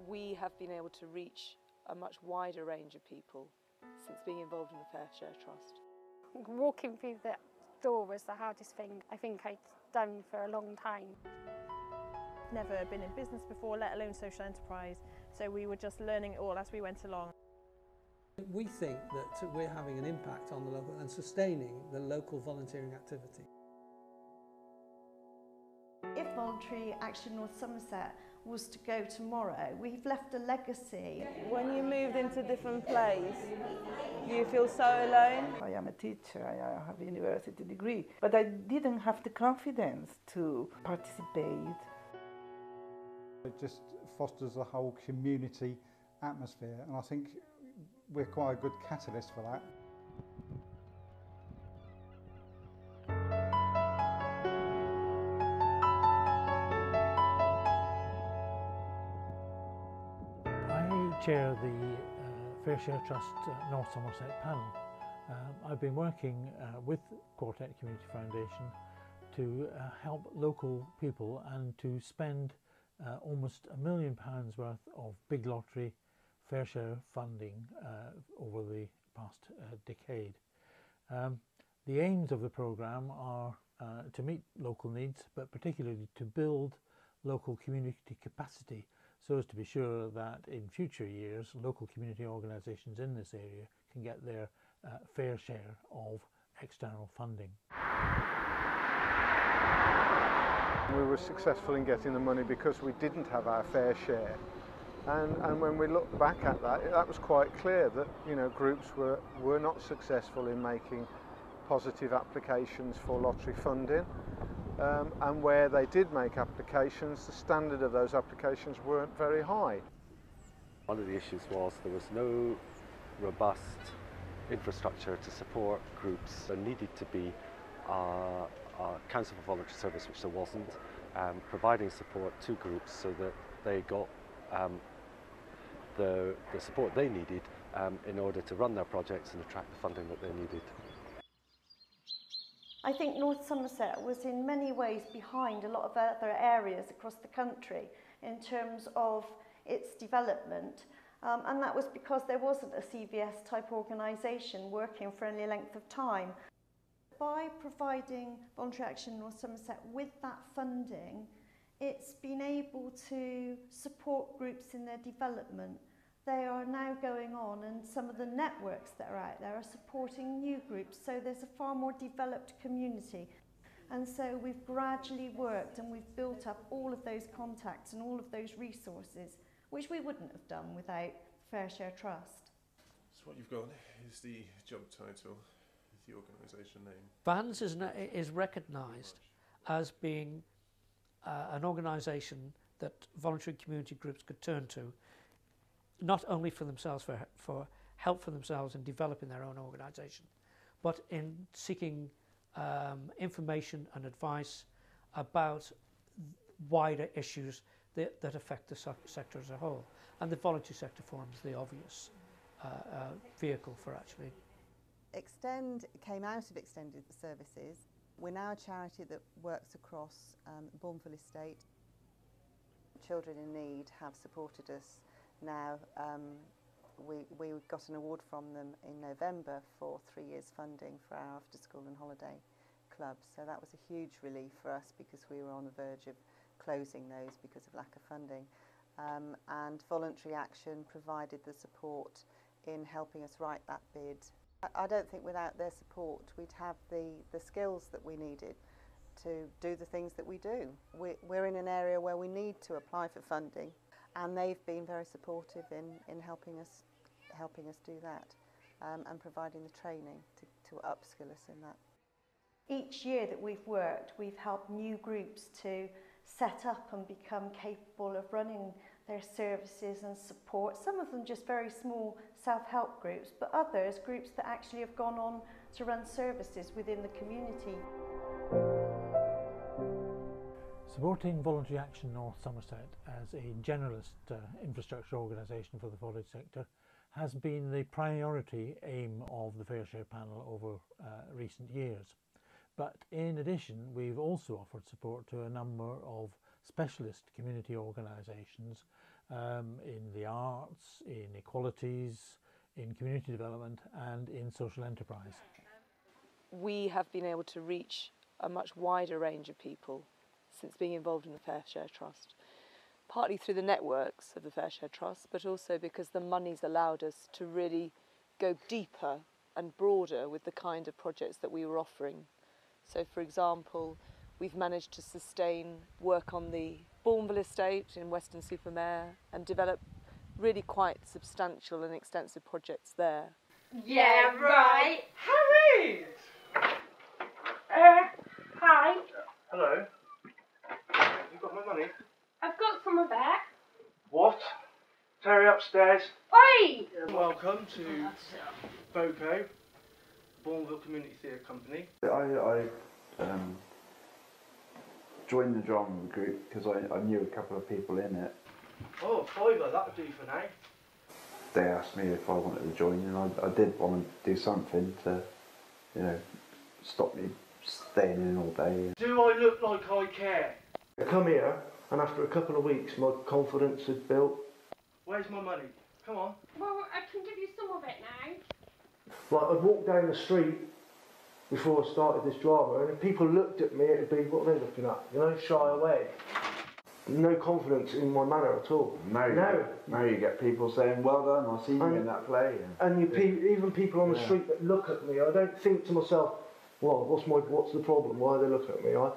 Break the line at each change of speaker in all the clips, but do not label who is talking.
we have been able to reach a much wider range of people since being involved in the Fair Share Trust.
Walking through the door was the hardest thing I think I'd done for a long time.
Never been in business before, let alone social enterprise, so we were just learning it all as we went along.
We think that we're having an impact on the local and sustaining the local volunteering activity.
If Voluntary Action North Somerset was to go tomorrow, we've left a legacy.
When you moved into a different place, you feel so alone.
I am a teacher, I have a university degree, but I didn't have the confidence to participate.
It just fosters a whole community atmosphere, and I think we're quite a good catalyst for that.
I chair the Fair Share Trust North Somerset panel. I've been working with Quartet Community Foundation to help local people and to spend almost £1 million worth of big lottery fair share funding over the past decade. The aims of the programme are to meet local needs, but particularly to build local community capacity so as to be sure that in future years local community organisations in this area can get their fair share of external funding.
We were successful in getting the money because we didn't have our fair share. And when we look back at that, that was quite clear that, you know, groups were not successful in making positive applications for lottery funding, and where they did make applications, the standard of those applications weren't very high.
One of the issues was there was no robust infrastructure to support groups. There needed to be a Council for Voluntary Service, which there wasn't, providing support to groups so that they got the support they needed in order to run their projects and attract the funding that they needed.
I think North Somerset was in many ways behind a lot of other areas across the country in terms of its development, and that was because there wasn't a CVS type organisation working for any length of time. By providing Voluntary Action North Somerset with that funding, it's been able to support groups in their development. They are now going on, and some of the networks that are out there are supporting new groups, so there's a far more developed community. And so we've gradually worked and we've built up all of those contacts and all of those resources, which we wouldn't have done without Fair Share Trust.
So what you've got is the job title, the organisation name.
VANS is recognised as being an organisation that voluntary community groups could turn to, not only for themselves, for help for themselves in developing their own organisation, but in seeking information and advice about wider issues that affect the sector as a whole. And the voluntary sector forms the obvious vehicle for actually.
Extend came out of extended services. We're now a charity that works across Bourneville Estate. Children in Need have supported us now. We got an award from them in November for 3 years funding for our after school and holiday clubs. So that was a huge relief for us because we were on the verge of closing those because of lack of funding. And Voluntary Action provided the support in helping us write that bid. I don't think without their support we'd have the skills that we needed to do the things that we do. We're in an area where we need to apply for funding, and they've been very supportive in helping us do that and providing the training to upskill us in that.
Each year that we've worked, we've helped new groups to set up and become capable of running their services and support. Some of them just very small self-help groups, but others groups that actually have gone on to run services within the community.
Supporting Voluntary Action North Somerset as a generalist infrastructure organisation for the voluntary sector has been the priority aim of the Fair Share panel over recent years. But in addition, we've also offered support to a number of specialist community organisations in the arts, in equalities, in community development and in social enterprise.
We have been able to reach a much wider range of people since being involved in the Fair Share Trust, partly through the networks of the Fair Share Trust, but also because the money's allowed us to really go deeper and broader with the kind of projects that we were offering. So, for example, we've managed to sustain work on the Bourneville estate in Weston-super-Mare and develop really quite substantial and extensive projects there.
Yeah, right. Harry! Hi.
Hello. You got my money?
I've got some of that.
What? Terry upstairs.
Oi!
Welcome to BOCO, Bourneville Community Theatre Company.
I joined the drama group because I knew a couple of people in it.
Oh, fiver, that'll do for now.
They asked me if I wanted to join, and I did want to do something to, you know, stop me staying in all day.
Do I look like I care?
I come here, and after a couple of weeks, my confidence had built.
Where's my money? Come on.
Well, I can give you some of it now.
Like, I'd walk down the street before I started this drama, and if people looked at me, it'd be, what are they looking at? You know, shy away. No confidence in my manner at all.
Now you get people saying, well done, I see you in that play.
And even people on the street that look at me, I don't think to myself, well, what's the problem? Why are they looking at me? I'll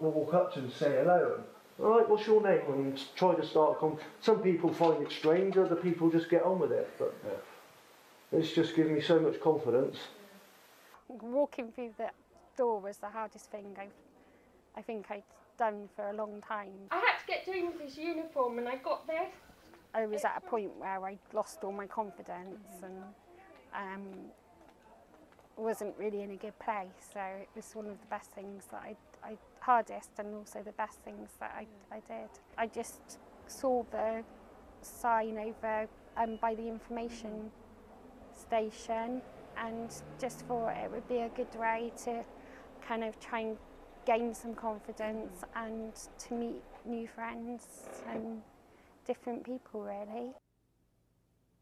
walk up to them and say hello. And, all right, what's your name? And try to start a conversation. Some people find it strange, other people just get on with it. But it's just given me so much confidence.
Walking through the door was the hardest thing I think I'd done for a long time.
I had to get doing with this uniform and I got this.
I was at a point where I lost all my confidence and wasn't really in a good place. So it was one of the best things that hardest and also the best things that I did. I just saw the sign over by the information station and just thought it would be a good way to kind of try and gain some confidence and to meet new friends and different people, really.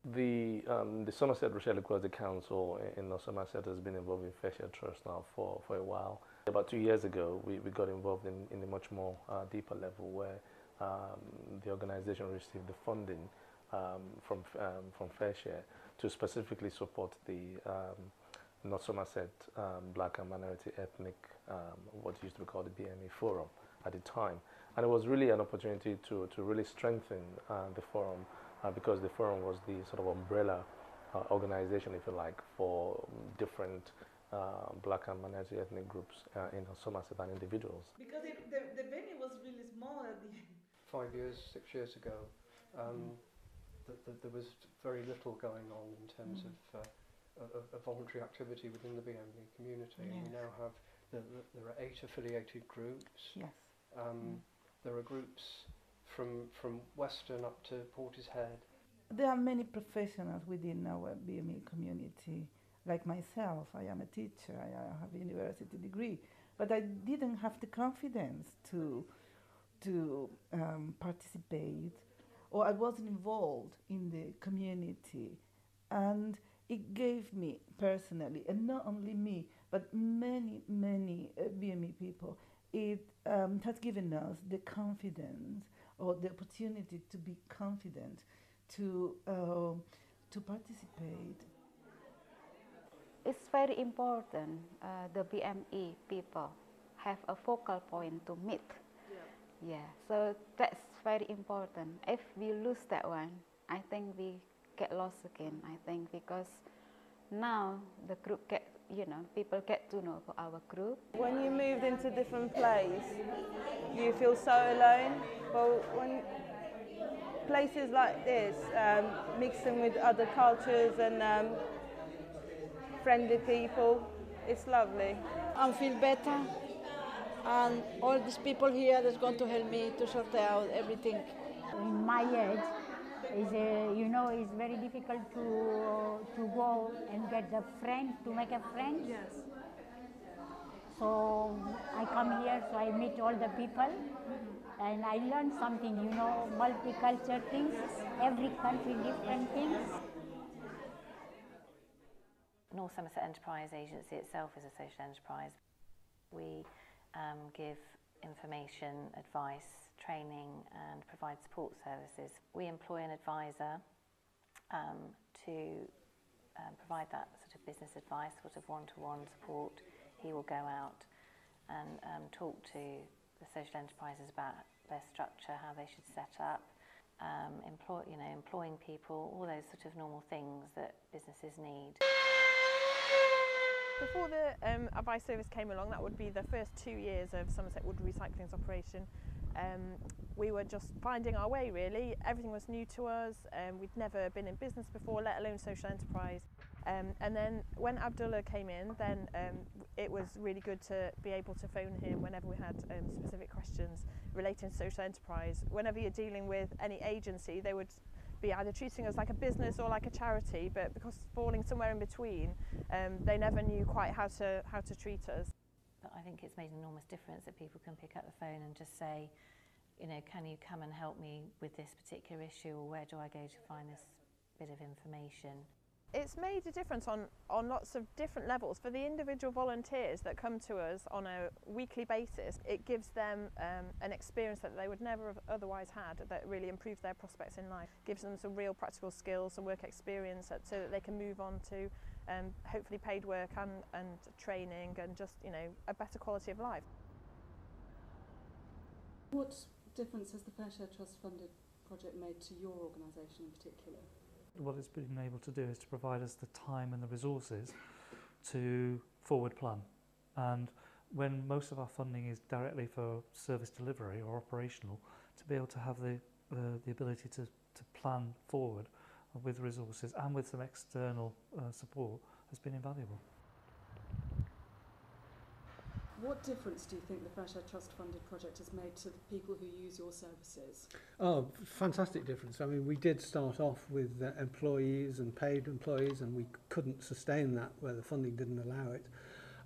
The Somerset Rochelle Equality Council in North Somerset has been involved in Fair Share Trust now for a while. About 2 years ago, we got involved in a much more deeper level where the organisation received the funding from Fair Share to specifically support the North Somerset Black and Minority Ethnic, what used to be called the BME Forum at the time. And it was really an opportunity to really strengthen the forum because the forum was the sort of umbrella organization, if you like, for different Black and Minority Ethnic groups in Somerset and individuals.
Because the venue was really small at the end.
5 years, 6 years ago, there was very little going on in terms of voluntary activity within the BME community.
Yes.
And we now have, there are 8 affiliated groups.
Yes.
There are groups from Western up to Portishead.
There are many professionals within our BME community. Like myself, I am a teacher, I have a university degree, but I didn't have the confidence to participate, or I wasn't involved in the community. And it gave me personally, and not only me, but many BME people, it has given us the confidence or the opportunity to be confident to participate.
It's very important the BME people have a focal point to meet. Yeah, so that's very important. If we lose that one, I think we get lost again. I think because now the group people get to know our group.
When you moved into a different place, you feel so alone. But when places like this, mixing with other cultures and friendly people, it's lovely.
I feel better, and all these people here that's going to help me to sort out everything.
In my age, it's very difficult to go and get a friend, to make a friend.
Yes.
So I come here, so I meet all the people, and I learned something, you know, multicultural things, every country different things.
North Somerset Enterprise Agency itself is a social enterprise. We give information, advice, training and provide support services. We employ an advisor to provide that sort of business advice, sort of one-to-one support. He will go out and talk to the social enterprises about their structure, how they should set up, employing people, all those sort of normal things that businesses need.
Before the advice service came along, that would be the first 2 years of Somerset Wood Recycling's operation. We were just finding our way really. Everything was new to us. We'd never been in business before, let alone social enterprise. And then when Abdullah came in, then it was really good to be able to phone him whenever we had specific questions relating to social enterprise. Whenever you're dealing with any agency, they would be either treating us like a business or like a charity, but because falling somewhere in between, they never knew quite how to treat us.
But I think it's made an enormous difference that people can pick up the phone and just say, you know, can you come and help me with this particular issue, or where do I go to find this bit of information?
It's made a difference on lots of different levels. For the individual volunteers that come to us on a weekly basis, it gives them an experience that they would never have otherwise had, that really improves their prospects in life, gives them some real practical skills, some work experience, so that they can move on to hopefully paid work and training and just, you know, a better quality of life.
What difference has the Fair Share Trust funded project made to your organisation in particular?
What it's been able to do is to provide us the time and the resources to forward plan. And when most of our funding is directly for service delivery or operational, to be able to have the ability to plan forward with resources and with some external support has been invaluable.
What difference do you think the Fair Share Trust funded project has made to the people who use your services?
Oh, fantastic difference. I mean, we did start off with employees and paid employees, and we couldn't sustain that where the funding didn't allow it.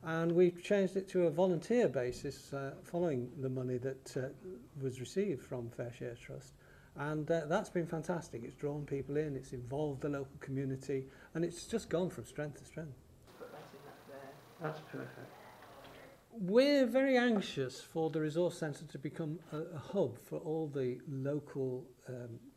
And we've changed it to a volunteer basis following the money that was received from Fair Share Trust. And that's been fantastic. It's drawn people in, it's involved the local community, and it's just gone from strength to strength.
Put that in up there.
That's perfect. We're very anxious for the resource centre to become a hub for all the local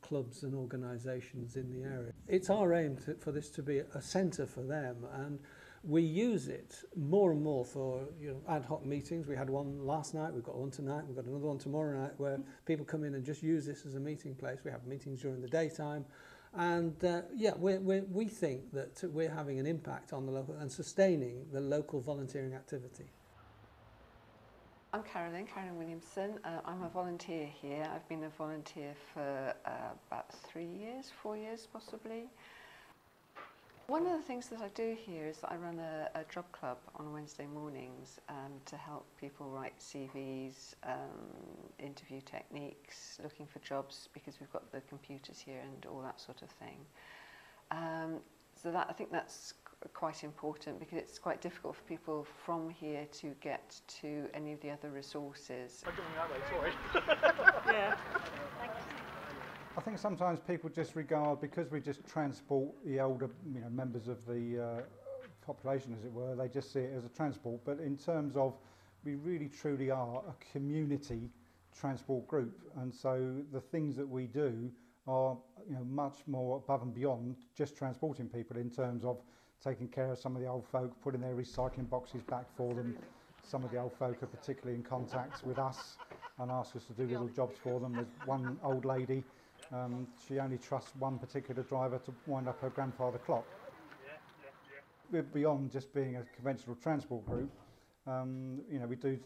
clubs and organisations in the area. It's our aim for this to be a centre for them, and we use it more and more for, you know, ad hoc meetings. We had one last night, we've got one tonight, we've got another one tomorrow night, where people come in and just use this as a meeting place. We have meetings during the daytime, and we think that we're having an impact on the local and sustaining the local volunteering activity.
I'm Carolyn Williamson. I'm a volunteer here. I've been a volunteer for about 3 years, 4 years possibly. One of the things that I do here is that I run a job club on Wednesday mornings to help people write CVs, interview techniques, looking for jobs, because we've got the computers here and all that sort of thing. So that, I think that's quite important, because it's quite difficult for people from here to get to any of the other resources.
Yeah.
I think sometimes people just regard, because we just transport the older, you know, members of the population, as it were, they just see it as a transport. But in terms of, we really truly are a community transport group, and so the things that we do are, you know, much more above and beyond just transporting people, in terms of taking care of some of the old folk, putting their recycling boxes back for them. Some of the old folk are particularly in contact with us and ask us to do little jobs for them. There's one old lady, she only trusts one particular driver to wind up her grandfather clock. We're beyond just being a conventional transport group. You know, we do,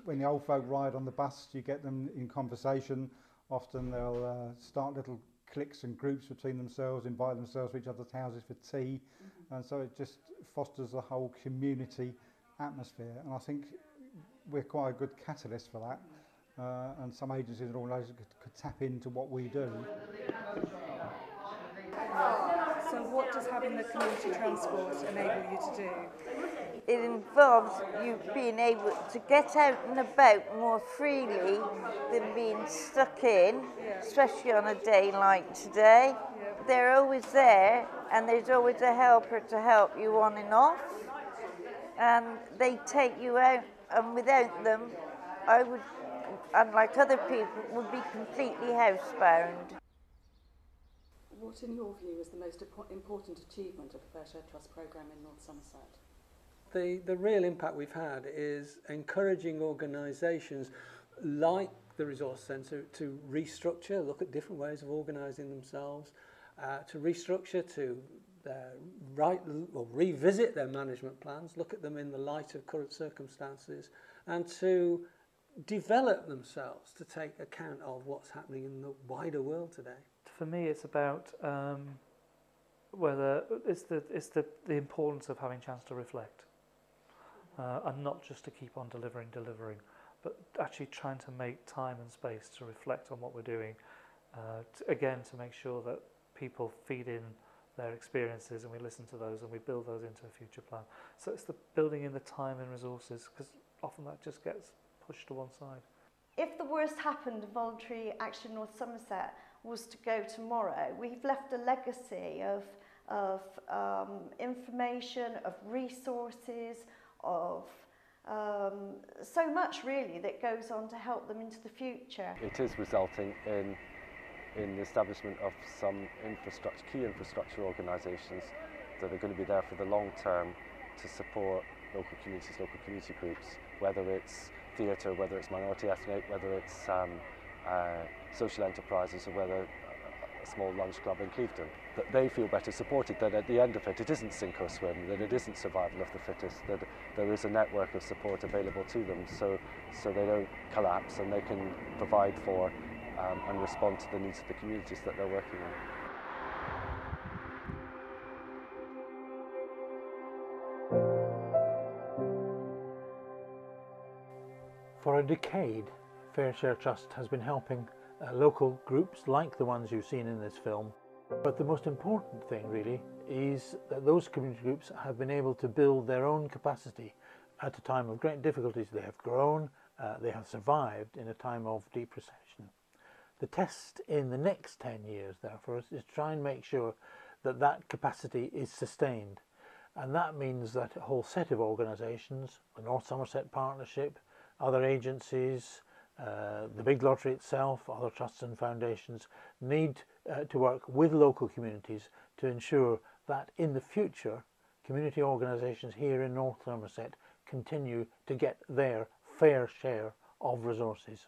when the old folk ride on the bus, you get them in conversation. Often they'll start little cliques and groups between themselves, invite themselves to each other's houses for tea, and so it just fosters a whole community atmosphere, and I think we're quite a good catalyst for that, and some agencies and organisations could tap into what we do.
So what does having the community transport enable you to do?
it involves you being able to get out and about more freely than being stuck in, especially on a day like today. They're always there, and there's always a helper to help you on and off, and they take you out, and without them, I would, unlike other people, would be completely housebound.
What, in your view, is the most important achievement of the Fair Share Trust programme in North Somerset?
The real impact we've had is encouraging organisations like the Resource Centre to restructure, look at different ways of organising themselves, to restructure, to revisit their management plans, look at them in the light of current circumstances, and to develop themselves to take account of what's happening in the wider world today.
For me, it's about whether it's the importance of having a chance to reflect, and not just to keep on delivering, but actually trying to make time and space to reflect on what we're doing. To make sure that people feed in their experiences and we listen to those and we build those into a future plan. So it's the building in the time and resources, because often that just gets pushed to one side.
If the worst happened, Voluntary Action North Somerset was to go tomorrow, we've left a legacy of information, of resources, of so much really that goes on to help them into the future.
It is resulting in the establishment of some key infrastructure organisations that are going to be there for the long term to support local communities, local community groups, whether it's theatre, whether it's minority ethnic, whether it's social enterprises, or whether a small lunch club in Clevedon. That they feel better supported, that at the end of it, it isn't sink or swim, that it isn't survival of the fittest, that there is a network of support available to them so they don't collapse and they can provide for and respond to the needs of the communities that they're working in.
For a decade, Fair Share Trust has been helping local groups like the ones you've seen in this film. But the most important thing really is that those community groups have been able to build their own capacity at a time of great difficulties. They have grown, they have survived in a time of deep recession. The test in the next 10 years, therefore, is to try and make sure that that capacity is sustained. And that means that a whole set of organisations, the North Somerset Partnership, other agencies, the big lottery itself, other trusts and foundations need to work with local communities to ensure that in the future community organisations here in North Somerset continue to get their fair share of resources.